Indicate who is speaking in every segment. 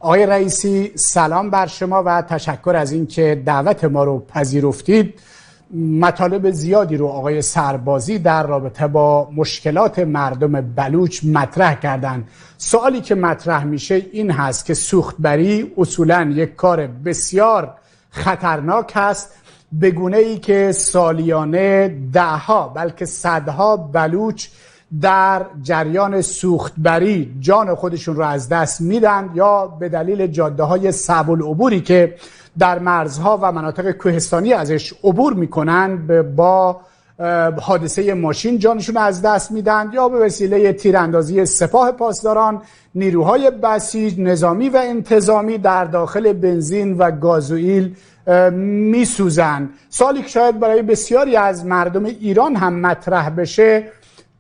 Speaker 1: آقای رئیسی سلام بر شما و تشکر از اینکه دعوت ما رو پذیرفتید. مطالب زیادی رو آقای سربازی در رابطه با مشکلات مردم بلوچ مطرح کردن. سوالی که مطرح میشه این هست که سوختبری اصولاً یک کار بسیار خطرناک هست، به گونه ای که سالیانه دهها بلکه صدها بلوچ در جریان سوختبری جان خودشون رو از دست میدن یا به دلیل جاده های صعب العبوری که در مرزها و مناطق کوهستانی ازش عبور میکنن با حادثه ماشین جانشون از دست میدن یا به وسیله تیراندازی سپاه پاسداران نیروهای بسیج نظامی و انتظامی در داخل بنزین و گازوئیل میسوزن. سوالی که شاید برای بسیاری از مردم ایران هم مطرح بشه،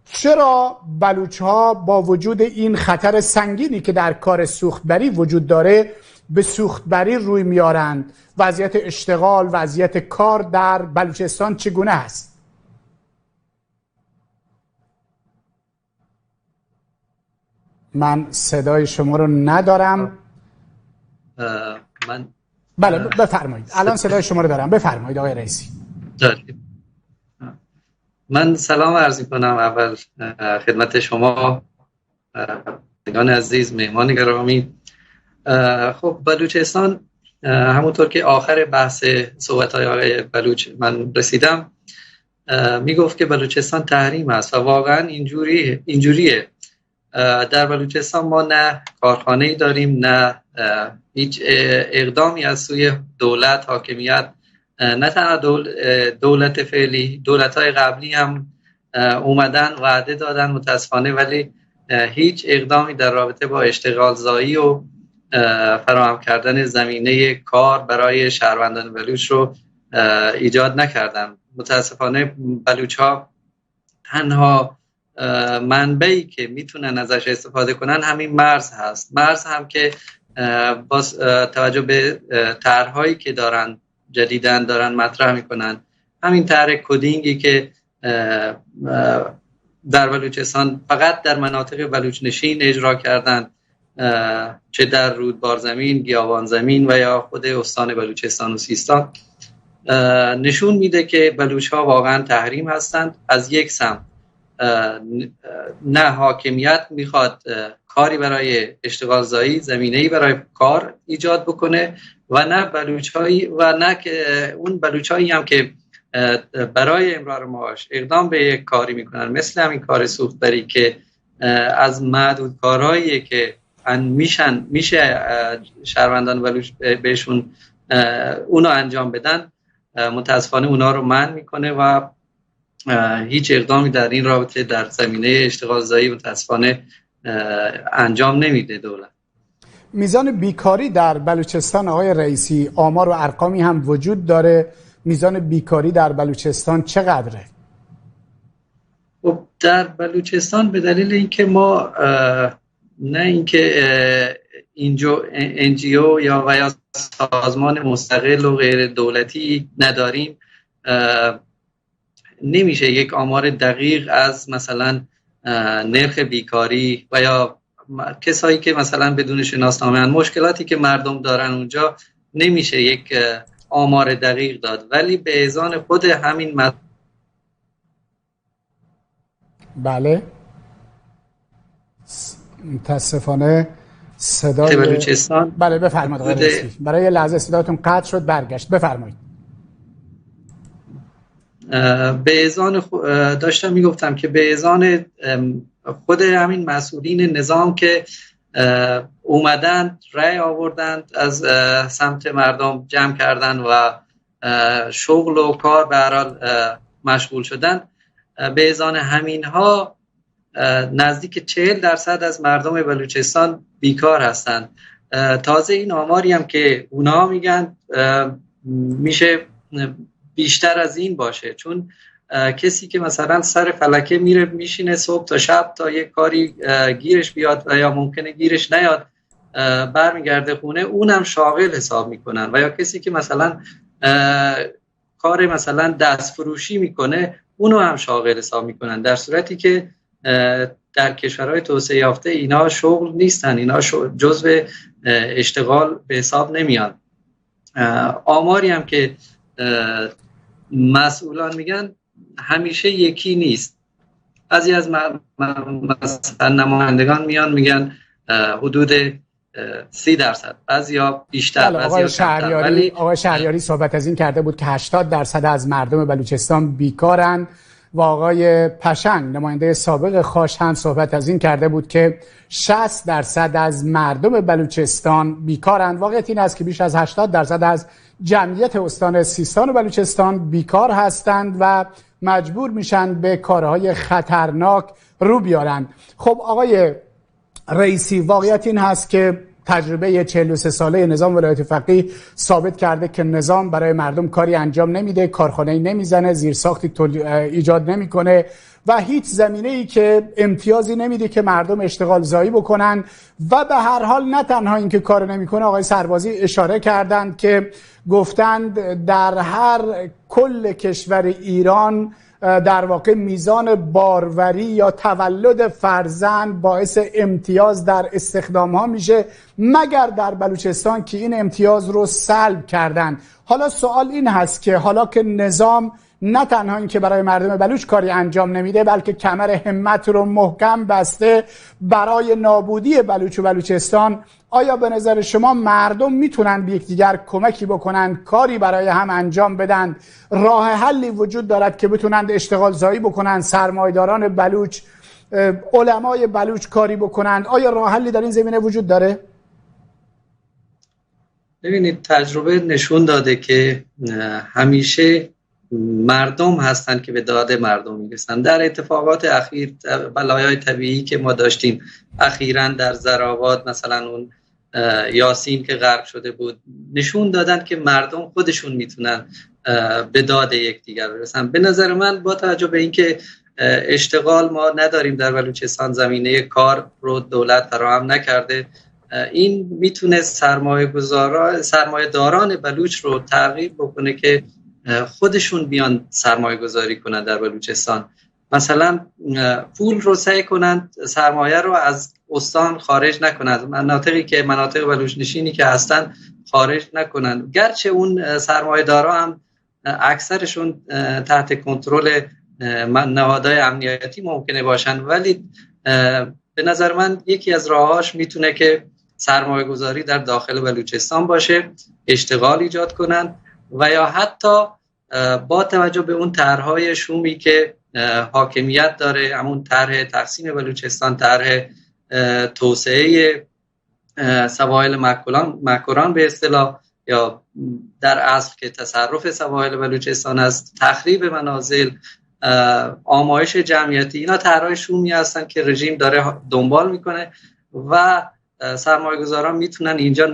Speaker 1: چرا بلوچ ها با وجود این خطر سنگینی که در کار سوختبری وجود داره به سوختبری روی میارند؟ وضعیت اشتغال، وضعیت کار در بلوچستان چگونه است؟ من صدای شما رو ندارم. بله بفرمایید. الان صدای شما رو دارم. بفرمایید آقای رئیسی.
Speaker 2: من سلام عرض می‌کنم اول خدمت شما بینان عزیز، مهمان گرامی. خب بلوچستان همونطور که آخر بحث صحبت‌های آقای بلوچ من رسیدم میگفت که بلوچستان تحریم است و واقعا اینجوریه. در بلوچستان ما نه کارخانه‌ای داریم، نه هیچ اقدامی از سوی دولت، حاکمیت، نه تنها دولت فعلی، دولت‌های قبلی هم اومدن وعده دادن متاسفانه، ولی هیچ اقدامی در رابطه با اشتغال زایی و فراهم کردن زمینه کار برای شهروندان بلوچ رو ایجاد نکردن. متاسفانه بلوچ‌ها تنها منبعی که میتونن ازش استفاده کنن همین مرز هست. مرز هم که با توجه به طرح‌هایی که جدیداً دارن مطرح میکنن، همین طرح کدینگی که در بلوچستان فقط در مناطق بلوچ نشین اجرا کردن، چه در رودبار زمین، گیاوان زمین و یا خود استان بلوچستان و سیستان، نشون میده که بلوچ ها واقعا تحریم هستند. از یک سمت نه حاکمیت میخواد کاری برای اشتغال زایی، زمینه‌ای برای کار ایجاد بکنه و نه بلوچ‌هایی و نه که اون بلوچ‌هایی هم که برای امرار معاش اقدام به یک کاری میکنن، مثل همین کار سوختبری که از معدود کارهایی که میشه شهروندان بلوچ بهشون اونو انجام بدن، متاسفانه اونا رو منع میکنه و هیچ اقدامی در این رابطه در زمینه اشتغال زایی متاسفانه انجام نمیده دولت.
Speaker 1: میزان بیکاری در بلوچستان آقای رئیسی، آمار و ارقامی هم وجود داره. میزان بیکاری در بلوچستان چقدره؟
Speaker 2: در بلوچستان به دلیل اینکه ما نه اینکه NGO یا سازمان مستقل و غیر دولتی نداریم، نمیشه یک آمار دقیق از مثلا نرخ بیکاری و یا کسایی که مثلا بدون شناسنامه هستند، مشکلاتی که مردم دارن اونجا، نمیشه یک آمار دقیق داد. ولی به ازان خود همین
Speaker 1: بله متاسفانه صدای
Speaker 2: بلوچستان.
Speaker 1: بله بفرمایید آقای رئیسی. برای لحظه صداتون قطع شد، برگشت. بفرمایید.
Speaker 2: به ازان داشتم میگفتم که به ازان خود همین مسئولین نظام که اومدن رأی آوردند، از سمت مردم جمع کردن و شغل و کار به هر حال مشغول شدن، به ازان همینها نزدیک 40% از مردم بلوچستان بیکار هستند. تازه این آماری هم که اونا میگن میشه بیشتر از این باشه، چون کسی که مثلا سر فلکه میره میشینه صبح تا شب تا یک کاری گیرش بیاد و یا ممکنه گیرش نیاد، برمیگرده خونه، اونم شاغل حساب میکنن. و یا کسی که مثلا کار مثلا دست فروشی میکنه، اونو هم شاغل حساب میکنن، در صورتی که در کشورهای توسعه یافته اینا شغل نیستن، اینا جزء اشتغال به حساب نمیان. آماری هم که مسئولان میگن همیشه یکی نیست. بعضی از مثلا نمایندگان میان میگن حدود 30%، بعضیا بیشتر، بعضیا کمتر.
Speaker 1: ولی آقای شهریاری صحبت از این کرده بود که 80% از مردم بلوچستان بیکارن و آقای پشنگ نماینده سابق خاش هم صحبت از این کرده بود که 60% از مردم بلوچستان بیکارن. واقعیت این است که بیش از 80% از جمعیت استان سیستان و بلوچستان بیکار هستند و مجبور میشن به کارهای خطرناک رو بیارن. خب آقای رئیسی، واقعیت این هست که تجربه 43 ساله نظام ولایت فقیه ثابت کرده که نظام برای مردم کاری انجام نمیده، کارخانه‌ای نمیزنه، زیرساختی ایجاد نمیکنه و هیچ زمینه‌ای که امتیازی نمیده که مردم اشتغال زایی بکنن. و به هر حال نه تنها اینکه کار نمیکنه، آقای سربازی اشاره کردند که گفتند در هر کل کشور ایران در واقع میزان باروری یا تولد فرزند باعث امتیاز در استخدام ها میشه، مگر در بلوچستان که این امتیاز رو سلب کردن. حالا سوال این هست که حالا که نظام نه تنها این که برای مردم بلوچ کاری انجام نمیده، بلکه کمر همت رو محکم بسته برای نابودی بلوچ و بلوچستان، آیا به نظر شما مردم میتونن به یکدیگر کمکی بکنن، کاری برای هم انجام بدن؟ راه حلی وجود دارد که بتونن اشتغال زایی بکنن، سرمایه‌داران بلوچ، علمای بلوچ کاری بکنن؟ آیا راه حلی در این زمینه وجود داره؟
Speaker 2: ببینید، تجربه نشون داده که همیشه مردم هستن که به داد مردم میرسن. در اتفاقات اخیر، بلایای طبیعی که ما داشتیم اخیراً در زراوات، مثلا اون یاسین که غرق شده بود، نشون دادن که مردم خودشون میتونن به داد یکدیگر برسن. به نظر من با توجه به اینکه اشتغال ما نداریم در بلوچستان، زمینه کار رو دولت فراهم نکرده، این میتونه سرمایه‌داران بلوچ رو ترغیب بکنه که خودشون بیان سرمایه گذاری کنن در بلوچستان. مثلا پول رو سعی کنن سرمایه رو از استان خارج نکنن، مناطقی که مناطق بلوچ نشینی که هستن خارج نکنن. گرچه اون سرمایه دارا هم اکثرشون تحت کنترل نهادهای امنیتی ممکنه باشن، ولی به نظر من یکی از راهاش میتونه که سرمایه گذاری در داخل بلوچستان باشه، اشتغال ایجاد کنن و یا حتی با توجه به اون طرح‌های شومی که حاکمیت داره، همون طرح تقسیم بلوچستان، طرح توسعه سواحل مکران به اصطلاح، یا در اصل که تصرف سواحل بلوچستان است، تخریب منازل، آمایش جمعیتی، اینا طرح‌های شومی هستن که رژیم داره دنبال میکنه و سرمایه‌گذاران میتونن اینجا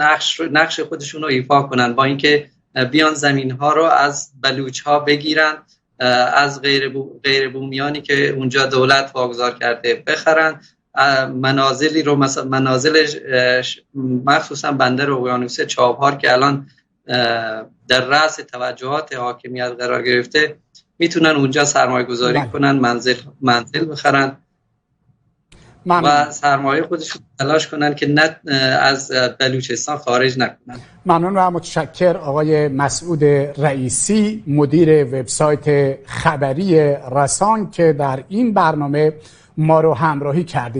Speaker 2: نقش خودشون رو ایفا کنن، با اینکه بیان زمین ها رو از بلوچ ها بگیرن، از غیر بومیانی که اونجا دولت واگذار کرده بخرن، منازلی رو، مثلا منازل مخصوصا بندر اقیانوس چابهار که الان در رأس توجهات حاکمیت قرار گرفته، میتونن اونجا سرمایه گذاری کنن، منزل بخرن و سرمایه خودشون تلاش کنن که نه از بلوچستان خارج نکنن.
Speaker 1: ممنون و متشکر آقای مسعود رئیسی، مدیر وبسایت خبری رسان، که در این برنامه ما رو همراهی کردید.